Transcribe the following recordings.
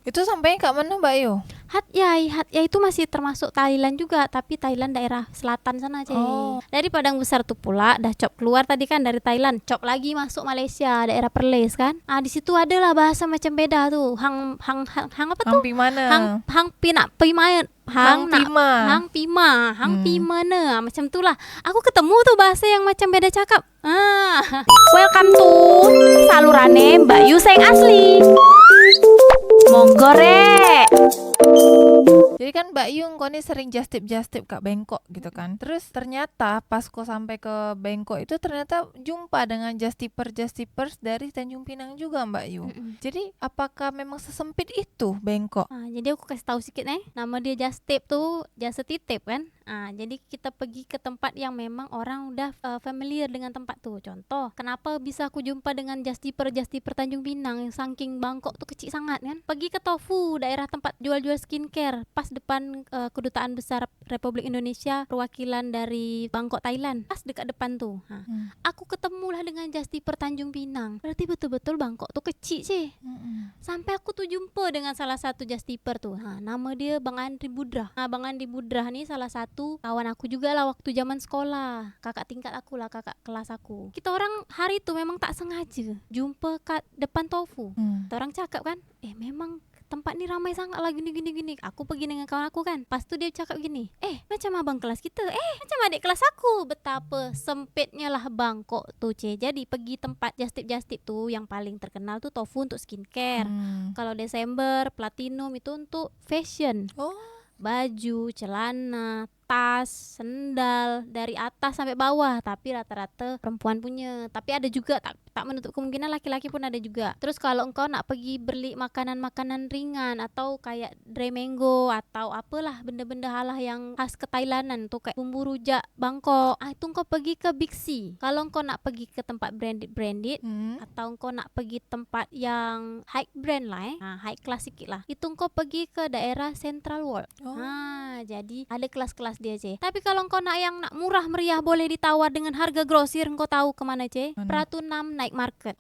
Itu sampainya ke mana Mbak Yu? Hat Yai itu masih termasuk Thailand juga, tapi Thailand daerah selatan sana aja. Oh. Dari Padang Besar tuh pula dah cop keluar tadi kan dari Thailand, cop lagi masuk Malaysia, daerah Perlis kan. Di situ adalah bahasa macam beda tuh. Hang apa tuh? Hampi mana? Hang pinak pimayan. Hang Pima. Hang Pima ne, macam tu lah. Aku ketemu tuh bahasa yang macam beda cakap. Welcome to salurane Mbak Yu Seng asli. Monggo rek. Jadi kan Mbak Yu kau ni sering just tip Kak Bangkok gitu kan. Terus ternyata pas kau sampai ke Bangkok itu ternyata jumpa dengan just tippers dari Tanjung Pinang juga Mbak Yu. Jadi apakah memang sesempit itu Bangkok? Jadi aku kasih tahu sedikit nama dia just tip tuh jasa titip kan. Jadi kita pergi ke tempat yang memang orang udah familiar dengan tempat tuh. Contoh, kenapa bisa aku jumpa dengan just tipper Tanjung Pinang yang saking Bangkok tuh kecil sangat kan. Pergi ke Tofu, daerah tempat jual-jual skincare, pas depan Kedutaan Besar Republik Indonesia, perwakilan dari Bangkok Thailand, pas dekat depan tuh. Aku ketemulah dengan just tipper Tanjung Pinang. Berarti betul-betul Bangkok tuh kecil sih. Sampai aku tuh jumpa dengan salah satu just tipper tuh. Nama dia Bang Andri Budra. Bang Andri Budra nih salah satu kawan aku juga lah waktu zaman sekolah. Kakak tingkat aku lah, kakak kelas aku. Kita orang hari itu memang tak sengaja jumpa kat depan Tofu. Kita orang cakap kan, memang tempat ni ramai sangat lah gini. Aku pergi dengan kawan aku kan. Pas tu dia cakap gini, macam abang kelas kita, macam adik kelas aku. Betapa sempitnya lah Bangkok tu Jadi pergi tempat just tip tu yang paling terkenal tu Tofu untuk skincare. Kalau Desember, Platinum itu untuk fashion. Baju, celana, tas, sendal dari atas sampai bawah, tapi rata-rata perempuan punya. Tapi ada juga tak menutup kemungkinan laki-laki pun ada juga. Terus kalau engkau nak pergi beli makanan-makanan ringan atau kayak dry mango atau apalah benda-benda halah yang khas ke Thailandan tuh kayak bumbu rujak Bangkok, itu engkau pergi ke Big C. Kalau engkau nak pergi ke tempat branded atau engkau nak pergi tempat yang high brand lah high class sikit lah, itu engkau pergi ke daerah Central World. Jadi ada kelas-kelas dia Tapi kalau engkau yang nak murah meriah boleh ditawar dengan harga grosir, engkau tahu kemana Pratunam Night Market.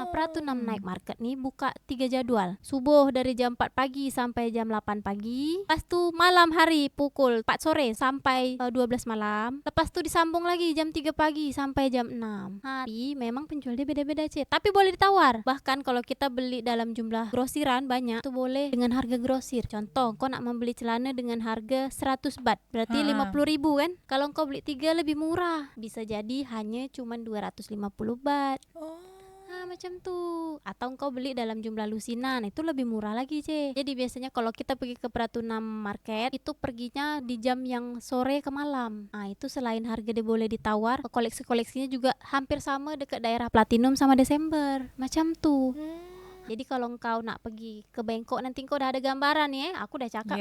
Pratunam Night Market nih buka 3 jadwal. Subuh dari jam 4 pagi sampai jam 8 pagi. Lepas tu malam hari pukul 4 sore sampai 12 malam. Lepas tu disambung lagi jam 3 pagi sampai jam 6. Tapi memang penjual dia beda-beda tapi boleh ditawar. Bahkan kalau kita beli dalam jumlah grosiran banyak, tu boleh dengan harga grosir. Contoh, kau nak membeli celana dengan harga 100 baht, berarti 50,000 kan. Kalau kau beli 3 lebih murah, bisa jadi hanya cuma 250 baht. Macam tu. Atau kau beli dalam jumlah lusinan, itu lebih murah lagi Jadi biasanya kalau kita pergi ke Pratunam Market, itu perginya di jam yang sore ke malam. Itu selain harga dia boleh ditawar, koleksi-koleksinya juga hampir sama dekat daerah Platinum sama Desember. Macam tu. Jadi kalau engkau nak pergi ke Bangkok, nanti engkau dah ada gambaran nih aku dah cakap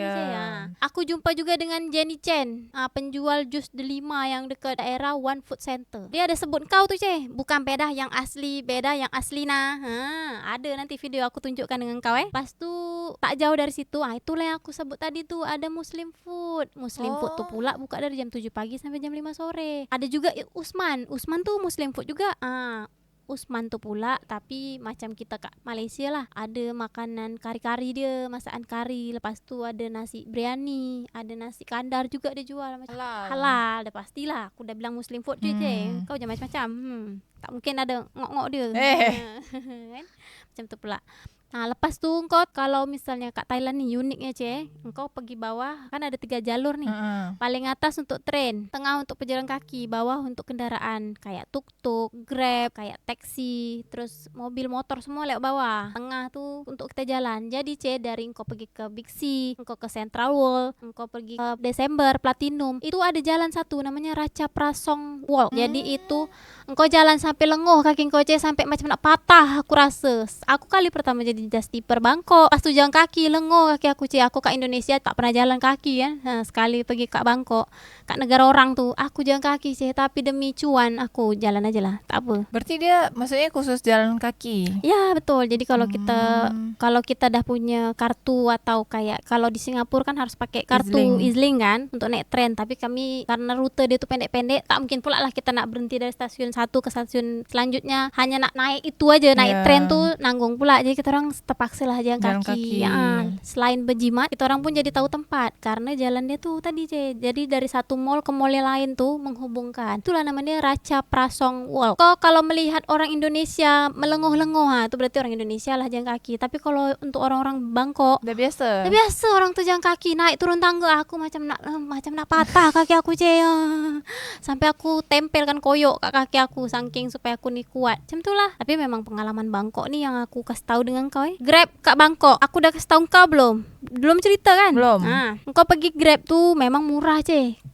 Aku jumpa juga dengan Jenny Chen, penjual jus delima yang dekat daerah One Food Center. Dia ada sebut kau tu bukan beda yang asli nah. Ada nanti video aku tunjukkan dengan kau Lepas tu tak jauh dari situ, itulah yang aku sebut tadi tu, ada Muslim Food. Muslim Food tu pula buka dari jam 7 pagi sampai jam 5 sore. Ada juga Usman tu Muslim Food juga. Usman tu pula, tapi macam kita kat Malaysia lah, ada makanan kari-kari dia, masakan kari. Lepas tu ada nasi biryani, ada nasi kandar juga dia jual macam halal. Dah pastilah aku dah bilang Muslim Food Kau jangan macam-macam. Tak mungkin ada ngok-ngok dia. Kan? Macam tu pula. Lepas tu engkau kalau misalnya kat Thailand ni uniknya engkau pergi bawah kan ada 3 jalur nih. Paling atas untuk train, tengah untuk pejalan kaki, bawah untuk kendaraan kayak tuk-tuk, grab, kayak taksi, terus mobil motor semua lewat bawah. Tengah tu untuk kita jalan. Jadi dari engkau pergi ke Big C, engkau ke Central World, engkau pergi ke Desember, Platinum, itu ada jalan satu namanya Racha Prasong Walk. Jadi itu engkau jalan sampai lenguh kaki engkau sampai macam nak patah aku rasa. Aku kali pertama jadi just tipper Bangkok. Pas tu jalan kaki lenguh kaki aku Aku kat Indonesia tak pernah jalan kaki kan. Sekali pergi kat Bangkok, kat negara orang tu aku jalan kaki tapi demi cuan aku jalan aja lah, tak apa. Berarti dia maksudnya khusus jalan kaki? Ya betul. Jadi kalau kita dah punya kartu atau kayak kalau di Singapura kan harus pakai kartu EZ-Link kan untuk naik tren. Tapi kami karena rute dia tu pendek-pendek, tak mungkin pula lah kita nak berhenti dari stasiun satu ke stasiun selanjutnya. Hanya nak naik itu aja, naik tren tu nanggung pula. Jadi kita orang orang terpaksa lah jalan Jalan kaki. kaki. Ya, selain berjimat, kita orang pun jadi tahu tempat karena jalan dia tuh tadi jadi dari satu mall ke mall yang lain tuh menghubungkan. Itulah namanya Raca Prasong Walk. Kalau melihat orang Indonesia melenguh-lenguh, itu berarti orang Indonesia lah jalan kaki. Tapi kalau untuk orang-orang Bangkok, Udah biasa. udah biasa orang tuh jalan kaki, naik turun tangga. Aku macam nak patah kaki aku sampai aku tempelkan koyok kat kaki aku saking supaya aku nih kuat. Macam itulah. Tapi memang pengalaman Bangkok nih yang aku kasih tahu dengan kau. Grab kat Bangkok, aku udah kasih tahu kau belum cerita kan? Belum. Engkau pergi Grab tuh memang murah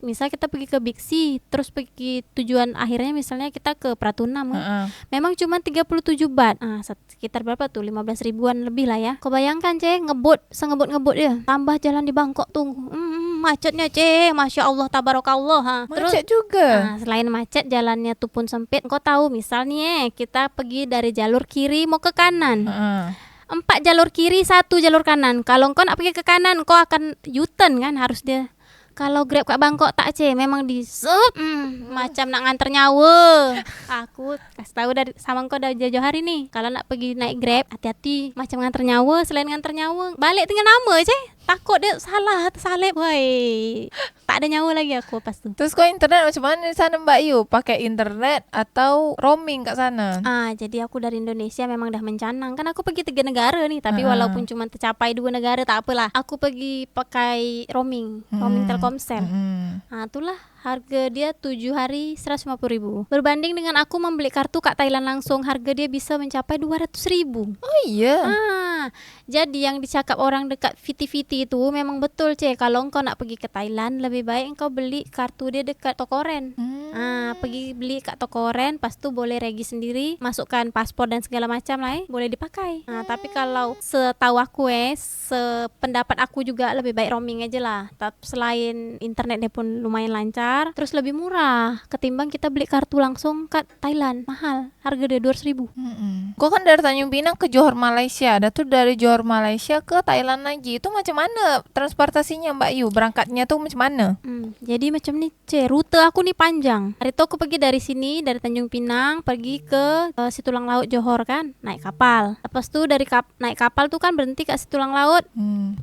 misal kita pergi ke Big C, terus pergi tujuan akhirnya misalnya kita ke Pratunam kan? Memang cuma 37 baht. Sekitar berapa tuh? 15 ribuan lebih lah ya. Kau bayangkan sengebut-ngebut dia. Tambah jalan di Bangkok tuh. Macetnya Masya Allah tabarakallah. Macet juga. Selain macet, jalannya tuh pun sempit. Kau tahu misalnya kita pergi dari jalur kiri mau ke kanan. 4 jalur kiri, 1 jalur kanan. Kalau kau nak pergi ke kanan, kau akan U-turn kan, harus dia. Kalau Grab kat Bangkok tak memang di macam nak nganter nyawa. Aku kasih tahu dari sama kau dari jauh hari nih. Kalau nak pergi naik Grab, hati-hati macam nganter nyawa. Selain nganter nyawa, balik tinggal nama takut dia salah tersalib. Woi, tak ada nyawa lagi aku lepas tu. Terus kau internet macam mana di sana Mbak Yu? Pakai internet atau roaming kat sana? Jadi aku dari Indonesia memang dah mencanang. Kan aku pergi 3 negara nih, tapi walaupun cuma tercapai 2 negara tak apalah. Aku pergi pakai roaming Telkomsel. Itulah harga dia 7 hari 150.000. Berbanding dengan aku membeli kartu kat Thailand langsung, harga dia bisa mencapai 200.000. Oh iya. Jadi yang dicakap orang dekat Fiti-Fiti itu memang betul kalau engkau nak pergi ke Thailand, lebih baik engkau beli kartu dia dekat toko oren. Pergi beli kat toko oren, pas tu boleh regi sendiri, masukkan paspor dan segala macam lah boleh dipakai. Tapi kalau setahu aku sependapat aku juga lebih baik roaming aja lah. Selain internet dia pun lumayan lancar, terus lebih murah ketimbang kita beli kartu langsung kat Thailand. Mahal, harga dia 200.000. Kau kan dari Tanjung Pinang ke Johor Malaysia, ada tuh dari Johor Malaysia ke Thailand lagi. Itu macam mana transportasinya Mbak Yu? Berangkatnya tuh macam mana? Jadi macam ni rute aku nih panjang. Hari tu aku pergi dari sini, dari Tanjung Pinang pergi ke Situlang Laut Johor kan, naik kapal. Lepas tu dari naik kapal tuh kan berhenti kat Situlang Laut.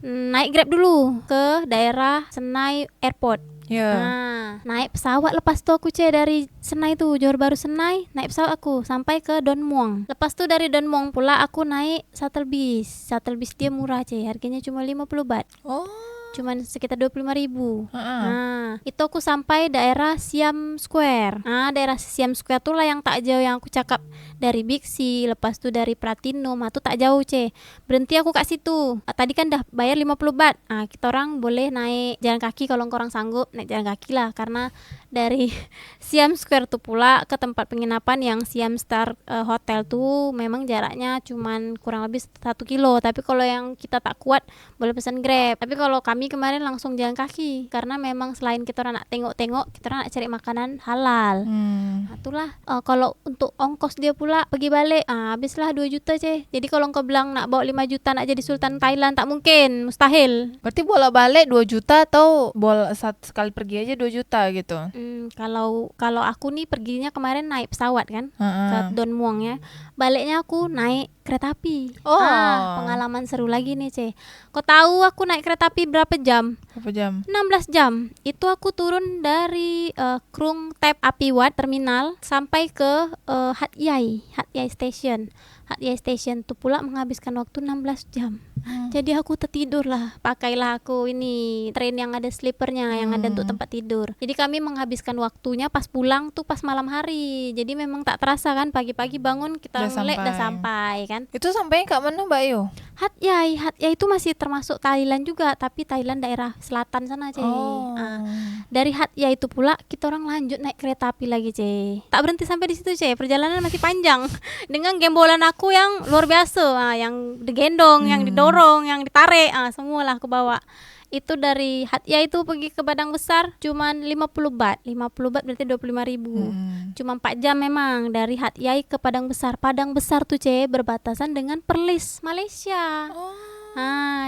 Naik Grab dulu ke daerah Senai Airport. Naik pesawat lepas tu aku dari Senai tu, Johor Bahru Senai, naik pesawat aku sampai ke Don Muang. Lepas tu dari Don Muang pula aku naik shuttle bis dia murah harganya cuma 50 baht. Cuman sekitar 25.000. Itu aku sampai daerah Siam Square. Daerah Siam Square tu lah yang tak jauh yang aku cakap dari Big C, lepas tu dari Platinum. Tu tak jauh berhenti aku kat situ. Tadi kan dah bayar 50 baht. Kita orang boleh naik jalan kaki kalau korang sanggup naik jalan kaki lah, karena dari Siam Square tu pula ke tempat penginapan yang Siam Star Hotel tu memang jaraknya cuman kurang lebih 1 kilo. Tapi kalau yang kita tak kuat boleh pesan Grab. Tapi kalau kami kemarin langsung jalan kaki, karena memang selain kita orang nak tengok-tengok, kita orang nak cari makanan halal. Itulah. Kalau untuk ongkos dia pula pergi balik habislah 2 juta Jadi kalau kau bilang nak bawa 5 juta nak jadi Sultan Thailand, tak mungkin, mustahil. Berarti bolak-balik 2 juta atau sekali pergi aja 2 juta gitu? Kalau aku nih perginya kemarin naik pesawat kan ke Don Muang ya. Baliknya aku naik kereta api. Pengalaman seru lagi nih Kau tahu aku naik kereta api berapa jam? Berapa jam? 16 jam. Itu aku turun dari Krung Thep Api Wat Terminal sampai ke Hat Yai Station. Hat Yai Station tu pula menghabiskan waktu 16 jam. Jadi aku tertidur lah. Pakailah aku ini train yang ada sleepernya, yang ada untuk tempat tidur. Jadi kami menghabiskan waktunya pas pulang tuh pas malam hari. Jadi memang tak terasa kan, pagi-pagi bangun kita melek dah sampai kan. Itu sampai kat mana Mbak Yu? Hat Yai itu masih termasuk Thailand juga, tapi Thailand daerah selatan sana dari Hat Yai itu pula kita orang lanjut naik kereta api lagi tak berhenti sampai di situ perjalanan masih panjang dengan gembolan aku yang luar biasa, yang digendong, yang didorong, yang ditarik, semualah aku bawa. Itu dari Hat Yai itu pergi ke Padang Besar cuman 50 baht. 50 baht berarti 25.000. Cuma 4 jam memang dari Hat Yai ke Padang Besar. Padang Besar tuh berbatasan dengan Perlis, Malaysia.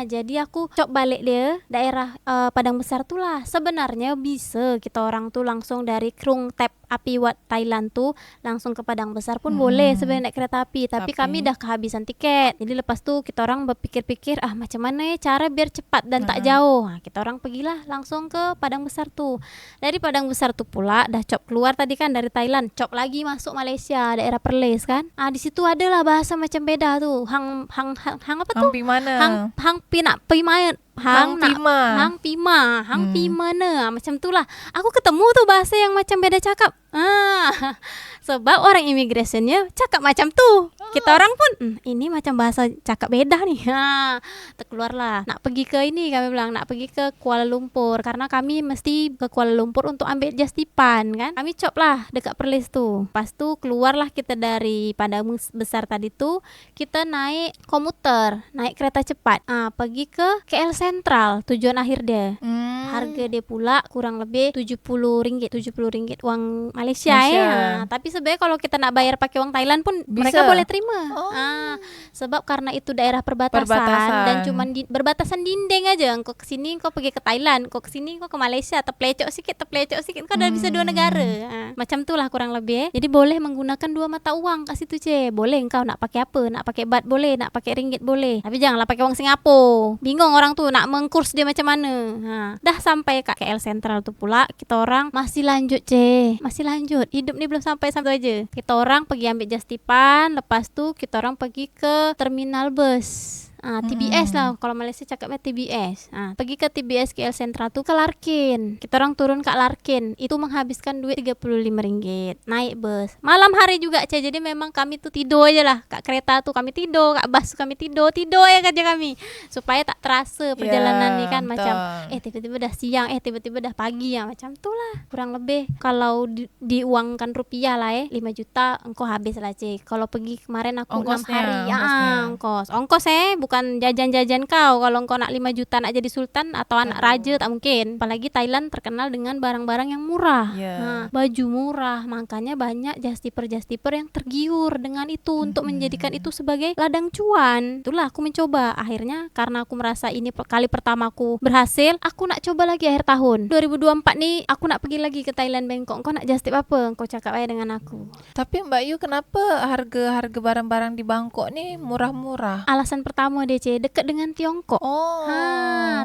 Jadi aku cok balik dia daerah Padang Besar tu lah. Sebenarnya bisa kita orang tu langsung dari Krung Thep api buat Thailand tuh langsung ke Padang Besar pun boleh sebenarnya naik kereta api, tapi kami dah kehabisan tiket. Jadi lepas tuh kita orang berpikir-pikir macam mana ya cara biar cepat dan tak jauh. Kita orang pergilah langsung ke Padang Besar tuh. Dari Padang Besar tuh pula dah cop keluar tadi kan dari Thailand, cop lagi masuk Malaysia daerah Perlis kan. Di situ adalah bahasa macam beda tuh. Hang apa tuh? Hang mana? Hang pinak pimayan. Hang pima macam tu lah. Aku ketemu tuh bahasa yang macam beda cakap. Sebab orang imigrationnya cakap macam tu. Kita orang pun ini macam bahasa cakap beda nih. Terkeluarlah nak pergi ke ini, kami bilang nak pergi ke Kuala Lumpur karena kami mesti ke Kuala Lumpur untuk ambil Justipan kan. Kami cop lah dekat Perlis tu. Lepas tu keluarlah kita dari Padang Besar tadi tu, kita naik komuter, naik kereta cepat. Pergi ke KL Sentral tujuan akhir dia. Harga dia pula kurang lebih RM70 uang Malaysia. Tapi sebenarnya kalau kita nak bayar pakai uang Thailand pun bisa. Mereka boleh terima. Sebab karena itu daerah perbatasan dan cuman berbatasan dinding aja. Engkau ke sini engkau pergi ke Thailand, engkau ke sini engkau ke Malaysia, terpelecok sikit kau dah bisa dua negara. Macam tu lah kurang lebih. Jadi boleh menggunakan dua mata uang kat situ boleh engkau nak pakai apa, nak pakai baht boleh, nak pakai ringgit boleh. Tapi janganlah pakai uang Singapura. Bingung orang tu nak mengkurs dia macam mana. Dah sampai kat KL Sentral tu pula, kita orang masih lanjut hidup ni belum sampai aja. Kita orang pergi ambil Justipan, lepas tu kita orang pergi ke terminal bus. TBS lah, kalau Malaysia cakapnya TBS. Pergi ke TBS KL Sentral tu ke Larkin. Kita orang turun kat Larkin. Itu menghabiskan duit RM35. Naik bus. Malam hari juga jadi memang kami tu tidur aja lah. Kat kereta tu kami tidur, kat bus tu kami tidur ya kerja kami. Supaya tak terasa perjalanan ni kan betul. Macam tiba-tiba dah siang, tiba-tiba dah pagi macam tu lah. Kurang lebih kalau diuangkan rupiah lah 5 juta engkau habis lah Kalau pergi kemarin aku 6 hari. Ongkos bukan jajan-jajan kau. Kalau kau nak 5 juta nak jadi sultan atau anak raja tak mungkin. Apalagi Thailand terkenal dengan barang-barang yang murah. Baju murah, makanya banyak justiper yang tergiur dengan itu untuk menjadikan itu sebagai ladang cuan. Itulah aku mencoba. Akhirnya karena aku merasa ini kali pertama aku berhasil, aku nak coba lagi akhir tahun 2024 nih. Aku nak pergi lagi ke Thailand, Bangkok. Kau nak justip apa? Kau cakap aja dengan aku. Tapi Mbak Yu, kenapa harga barang-barang di Bangkok ni murah-murah? Alasan pertama dia dekat dengan Tiongkok.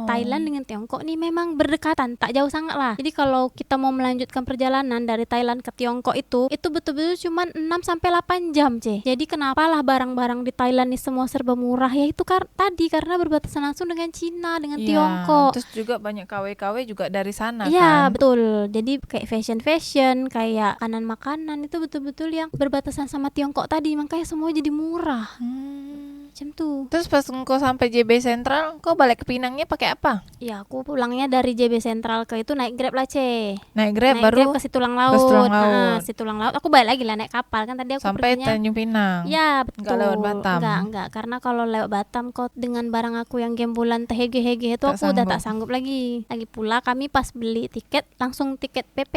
Thailand dengan Tiongkok ni memang berdekatan, tak jauh sangat lah. Jadi kalau kita mau melanjutkan perjalanan dari Thailand ke Tiongkok itu betul-betul cuma 6-8 jam Jadi kenapalah barang-barang di Thailand ni semua serba murah? Ya itu karena berbatasan langsung dengan Cina, dengan Tiongkok. Terus juga banyak KW-KW juga dari sana ya, kan? Betul. Jadi kayak fashion, kayak makanan itu betul-betul yang berbatasan sama Tiongkok tadi, makanya semua jadi murah. Macam tu. Terus pas engkau sampai JB Sentral, engkau balik ke Pinangnya pakai apa? Ya, aku pulangnya dari JB Sentral ke itu naik Grab lah Naik Grab baru ke Situlang Laut. Situlang Laut. Aku balik lagi lah naik kapal kan tadi aku sampai perginya Tanjung Pinang. Ya, betul. Enggak lewat Batam. Enggak. Karena kalau lewat Batam kok dengan barang aku yang gembolan terhege-hege itu aku udah tak sanggup lagi. Lagi pula kami pas beli tiket langsung tiket PP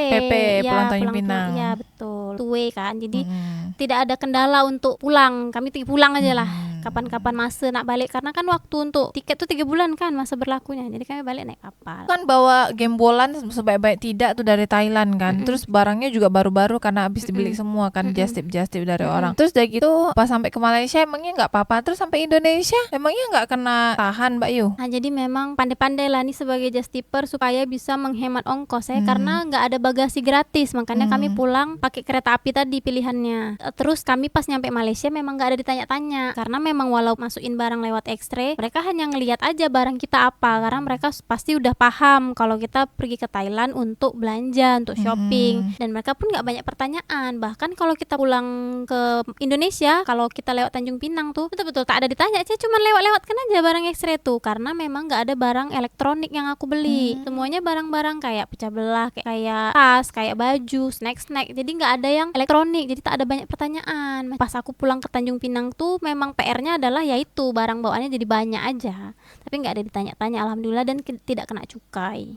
pulang Tanjung Pinang. Ya, betul. Two-way kan. Jadi tidak ada kendala untuk pulang. Kami pulang aja lah. Kapan-kapan masa nak balik, karena kan waktu untuk tiket tuh 3 bulan kan masa berlakunya. Jadi kami balik naik kapal. Kan bawa gembolan sebaik-baik tidak tuh dari Thailand kan. Terus barangnya juga baru-baru karena habis dibeli semua kan, just tip dari orang. Terus dari gitu pas sampai ke Malaysia emangnya nggak apa-apa. Terus sampai Indonesia emangnya nggak kena tahan Mbak Yu? Jadi memang pandai-pandai lah nih sebagai just tipper supaya bisa menghemat ongkos karena nggak ada bagasi gratis. Makanya kami pulang pakai kereta api tadi pilihannya. Terus kami pas nyampe Malaysia memang nggak ada ditanya-tanya, karena memang walau masukin barang lewat X-ray, mereka hanya ngelihat aja barang kita apa, karena mereka pasti udah paham kalau kita pergi ke Thailand untuk belanja, untuk shopping, dan mereka pun nggak banyak pertanyaan. Bahkan kalau kita pulang ke Indonesia, kalau kita lewat Tanjung Pinang tuh betul-betul tak ada ditanya, cuman lewat-lewatkan aja barang X-ray tuh, karena memang nggak ada barang elektronik yang aku beli. Semuanya barang-barang kayak pecah belah, kayak tas, kayak baju, snack, jadi nggak ada yang elektronik, jadi tak ada banyak pertanyaan. Pas aku pulang ke Tanjung Pinang tuh memang PR-nya adalah yaitu barang bawaannya jadi banyak aja, tapi nggak ada ditanya-tanya alhamdulillah, dan tidak kena cukai.